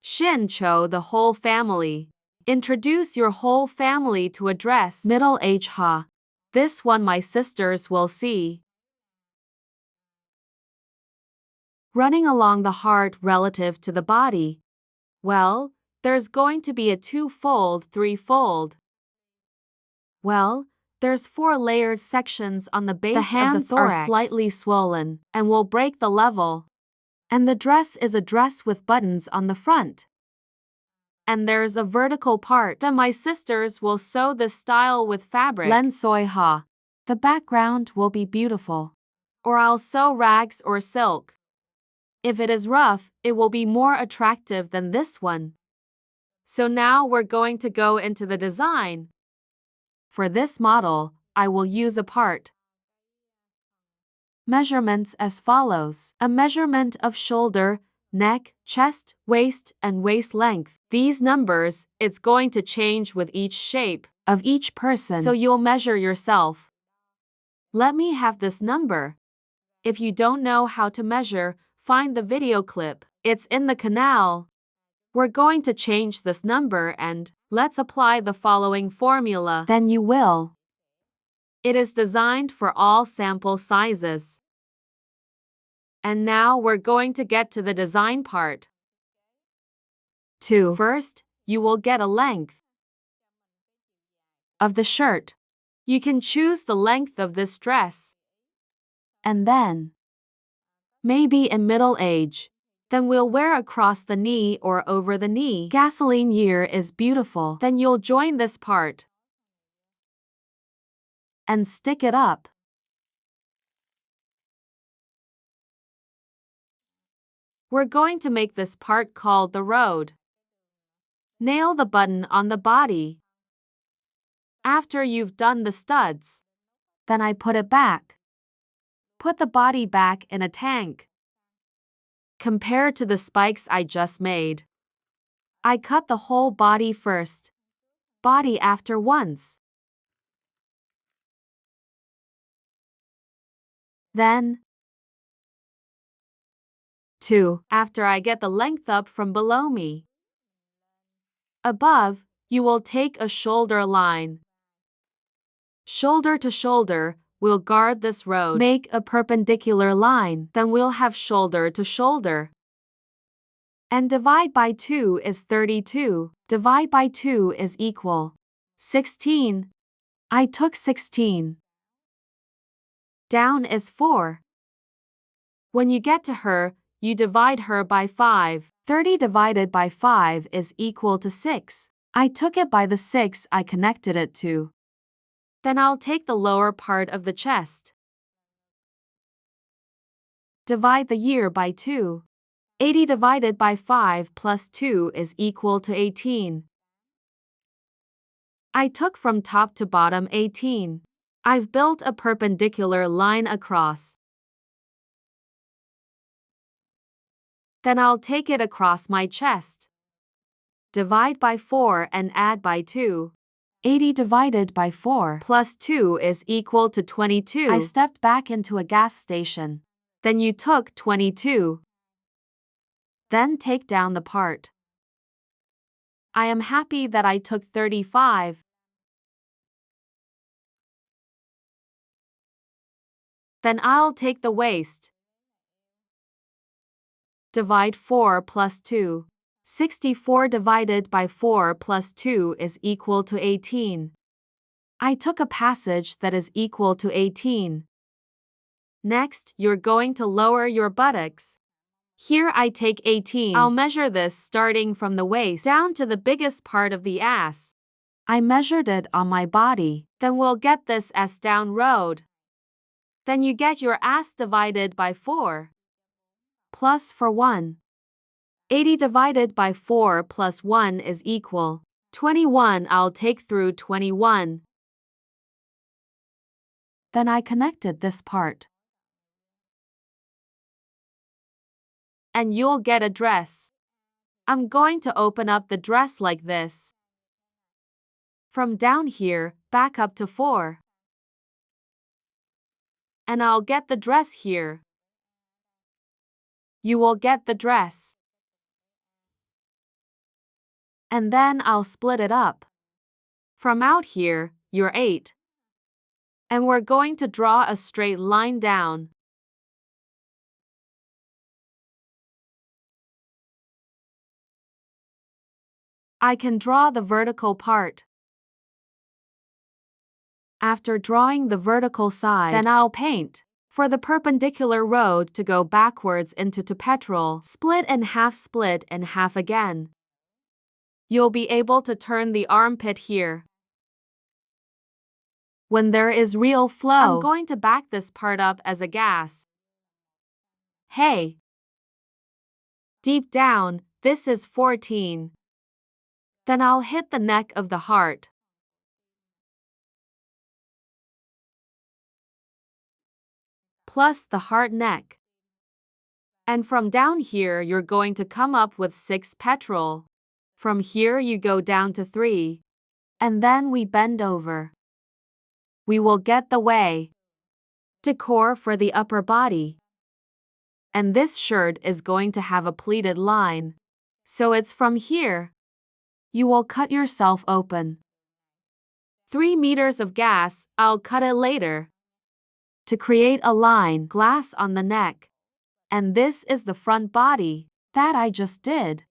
Shin-cho the whole family. Introduce your whole family to a dress. Middle age ha. This one my sisters will see. Running along the heart relative to the body. Well, there's going to be a 2-fold, 3-fold. Well, there's 4 layered sections on the base. The hands of the thorax are slightly swollen and will break the level. And the dress is a dress with buttons on the front. And there's a vertical part. Then my sisters will sew this style with fabric. Len soi ha. The background will be beautiful. Or I'll sew rags or silk. If it is rough, it will be more attractive than this one. So now we're going to go into the design. For this model, I will use a part. Measurements as follows. A measurement of shoulder, neck, chest, waist, and waist length. These numbers, it's going to change with each shape of each person, so you'll measure yourself. Let me have this number. If you don't know how to measure, find the video clip. It's in the canal. We're going to change this number and let's apply the following formula. Then you will. It is designed for all sample sizes. And now we're going to get to the design part. 2. First, you will get a length of the shirt. You can choose the length of this dress. And then, maybe in middle age, then we'll wear across the knee or over the knee. Gasoline year is beautiful. Then you'll join this part and stick it up. We're going to make this part called the road. Nail the button on the body. After you've done the studs, then I put it back. Put the body back in a tank. Compared to the spikes I just made, I cut the whole body first, body after once. Then 2. After I get the length up from below me. Above, you will take a shoulder line. Shoulder to shoulder, we'll guard this road. Make a perpendicular line, then we'll have shoulder to shoulder. And divide by 2 is 32. Divide by 2 is equal 16. I took 16. Down is 4. When you get to her, you divide her by 5. 30 divided by 5 is equal to 6. I took it by the 6 I connected it to. Then I'll take the lower part of the chest. Divide the year by 2. 80 divided by 5 plus 2 is equal to 18. I took from top to bottom 18. I've built a perpendicular line across. Then I'll take it across my chest. Divide by 4 and add by 2. 80 divided by 4 plus 2 is equal to 22. I stepped back into a gas station. Then you took 22. Then take down the part. I am happy that I took 35. Then I'll take the waist. Divide 4 plus 2. 64 divided by 4 plus 2 is equal to 18. I took a passage that is equal to 18. Next, you're going to lower your buttocks. Here I take 18. I'll measure this starting from the waist down to the biggest part of the ass. I measured it on my body. Then we'll get this as down road. Then you get your ass divided by 4. Plus for 1. 80 divided by 4 plus 1 is equal 21. I'll take through 21. Then I connected this part. And you'll get a dress. I'm going to open up the dress like this. From down here, back up to 4. And I'll get the dress here. You will get the dress. And then I'll split it up. From out here, you're 8. And we're going to draw a straight line down. I can draw the vertical part. After drawing the vertical side, then I'll paint. For the perpendicular road to go backwards into to petrol, split and half again. You'll be able to turn the armpit here. When there is real flow, I'm going to back this part up as a gas. Hey! Deep down, this is 14. Then I'll hit the neck of the heart. Plus the heart neck. And from down here you're going to come up with 6 petrol. From here you go down to 3. And then we bend over. We will get the way decor for the upper body. And this shirt is going to have a pleated line. So it's from here. You will cut yourself open. 3 meters of gas, I'll cut it later. To create a line, glass on the neck. And this is the front body that I just did.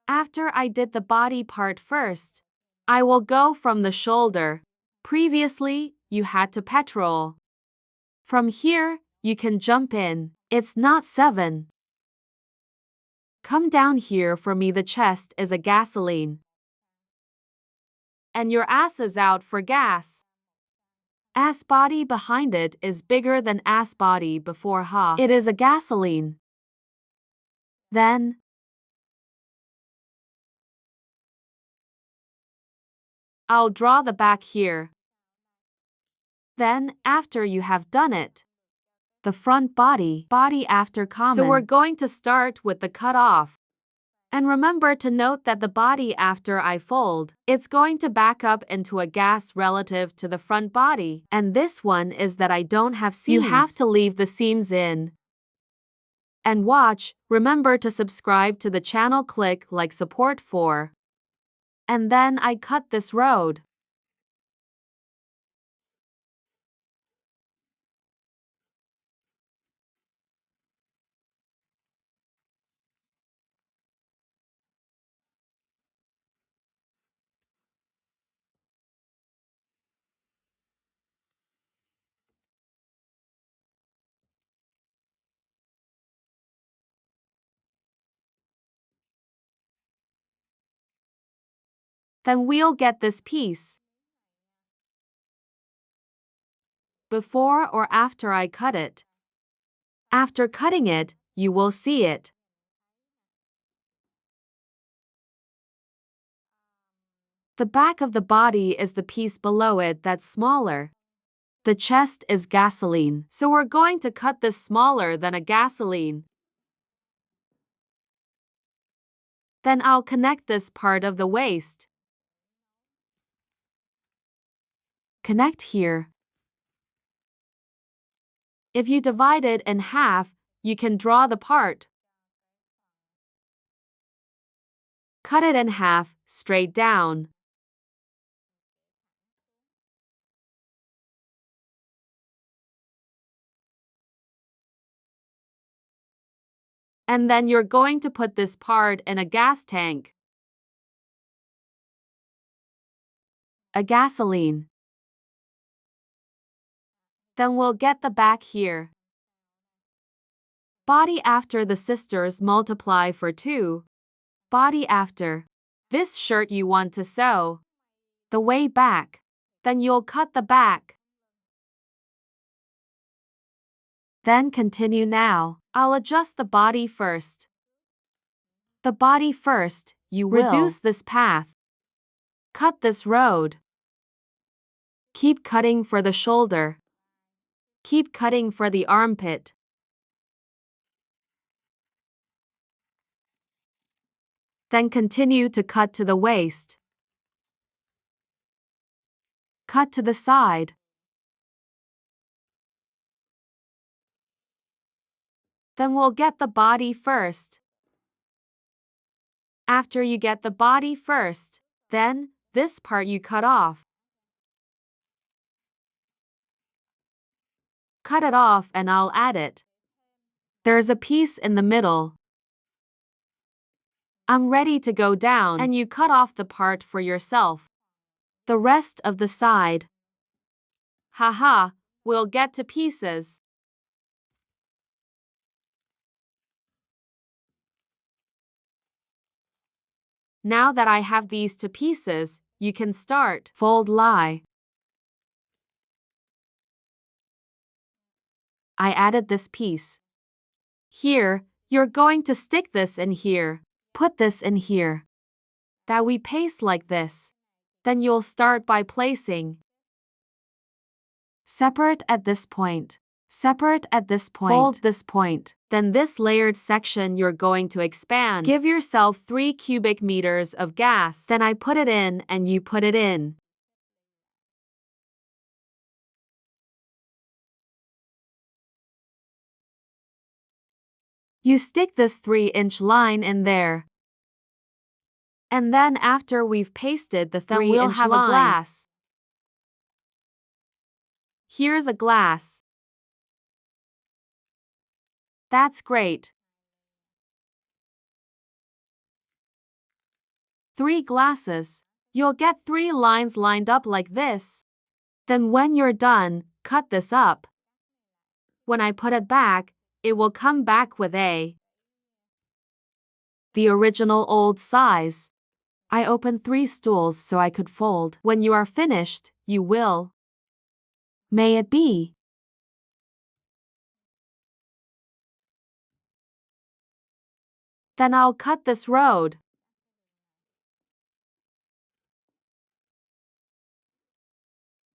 After I did the body part first, I will go from the shoulder. Previously, you had to petrol. From here, you can jump in. It's not 7. Come down here for me. The chest is a gasoline. And your ass is out for gas. Ass body behind it is bigger than ass body before ha. It is a gasoline. Then I'll draw the back here. Then, after you have done it, the front body after common. So we're going to start with the cut off. And remember to note that the body after I fold, it's going to back up into a gas relative to the front body. And this one is that I don't have seams. You have to leave the seams in. And watch, remember to subscribe to the channel, click like support for. And then I cut this road. Then we'll get this piece. Before or after I cut it. After cutting it, you will see it. The back of the body is the piece below it that's smaller. The chest is gasoline, so we're going to cut this smaller than a gasoline. Then I'll connect this part of the waist. Connect here. If you divide it in half, you can draw the part. Cut it in half, straight down. And then you're going to put this part in a gas tank. A gasoline. Then we'll get the back here. Body after the sisters multiply for 2. Body after. This shirt you want to sew. The way back. Then you'll cut the back. Then continue now. I'll adjust the body first. The body first, you will reduce this path. Cut this road. Keep cutting for the shoulder. Keep cutting for the armpit. Then continue to cut to the waist. Cut to the side. Then we'll get the body first. After you get the body first, then, this part you cut off. Cut it off and I'll add it. There's a piece in the middle. I'm ready to go down and you cut off the part for yourself. The rest of the side. Haha, we'll get to pieces. Now that I have these to pieces, you can start. Fold lie. I added this piece. Here, you're going to stick this in here. Put this in here. That we paste like this. Then you'll start by placing. Separate at this point. Separate at this point. Fold this point. Then this layered section you're going to expand. Give yourself 3 cubic meters of gas. Then I put it in and you put it in. You stick this 3-inch line in there. And then after we've pasted the 3-inch line, we'll have a glass. Here's a glass. That's great. 3 glasses. You'll get 3 lines lined up like this. Then when you're done, cut this up. When I put it back, it will come back with the original old size. I opened 3 stools so I could fold. When you are finished, you will. May it be. Then I'll cut this road.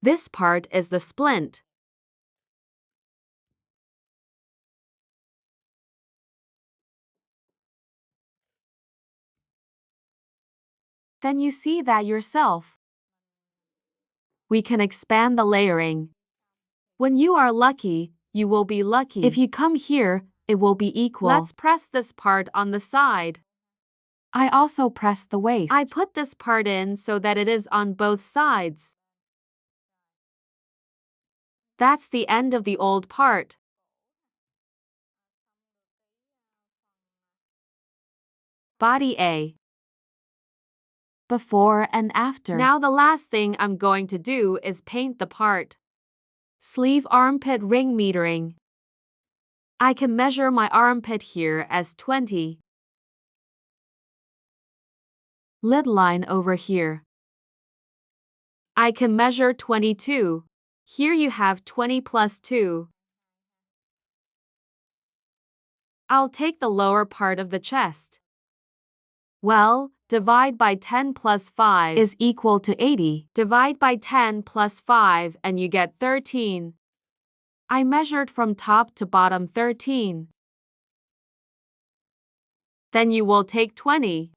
This part is the splint. Then you see that yourself. We can expand the layering. When you are lucky, you will be lucky. If you come here, it will be equal. Let's press this part on the side. I also press the waist. I put this part in so that it is on both sides. That's the end of the old part. Body A. Before and after. Now the last thing I'm going to do is paint the part. Sleeve armpit ring metering. I can measure my armpit here as 20. Lid line over here. I can measure 22. Here you have 20 plus 2. I'll take the lower part of the chest. Well, divide by 10 plus 5 is equal to 80. Divide by 10 plus 5 and you get 13. I measured from top to bottom 13. Then you will take 20.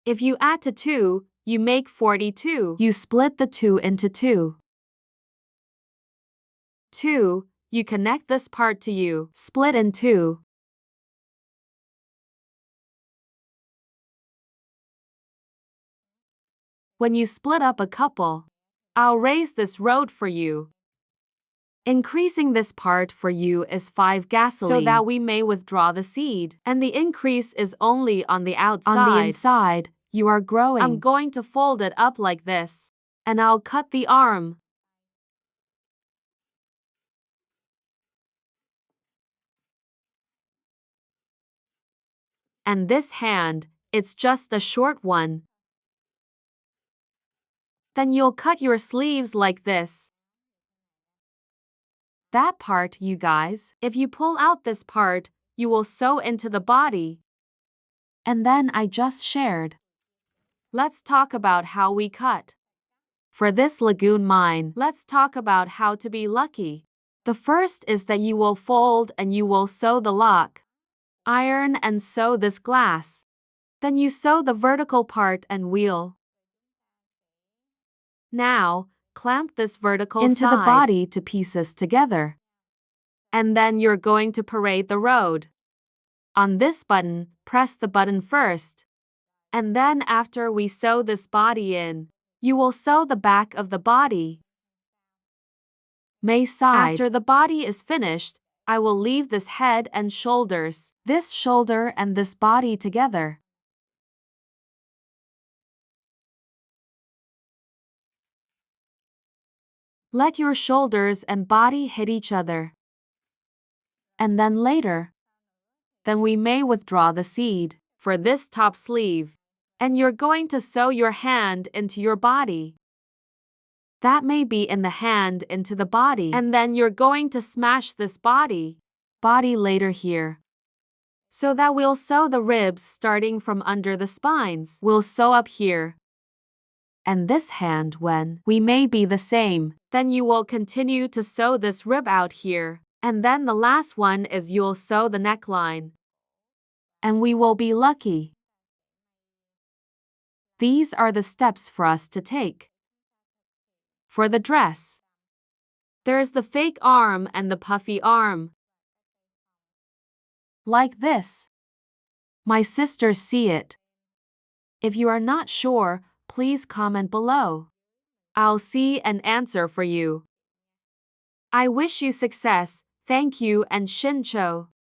If you add to 2, you make 42. You split the 2 into 2. 2, you connect this part to you. Split in 2. When you split up a couple, I'll raise this road for you. Increasing this part for you is 5 gasoline so that we may withdraw the seed. And the increase is only on the outside. On the inside, you are growing. I'm going to fold it up like this. And I'll cut the arm. And this hand, it's just a short one. Then you'll cut your sleeves like this. That part, you guys, if you pull out this part, you will sew into the body. And then I just shared. Let's talk about how we cut. For this lagoon mine, let's talk about how to be lucky. The first is that you will fold and you will sew the lock. Iron and sew this glass. Then you sew the vertical part and wheel. Now, clamp this vertical into the body to pieces together. And then you're going to parade the road. On this button, press the button first. And then after we sew this body in, you will sew the back of the body. May side. After the body is finished, I will leave this head and shoulders, this shoulder and this body together. Let your shoulders and body hit each other. And then later, then we may withdraw the seed for this top sleeve. And you're going to sew your hand into your body. That may be in the hand into the body. And then you're going to smash this body later here. So that we'll sew the ribs starting from under the spines. We'll sew up here. And this hand when we may be the same. Then you will continue to sew this rib out here. And then the last one is you'll sew the neckline. And we will be lucky. These are the steps for us to take. For the dress, there's the fake arm and the puffy arm. Like this. My sisters see it. If you are not sure, please comment below. I'll see and answer for you. I wish you success, thank you and Shincho.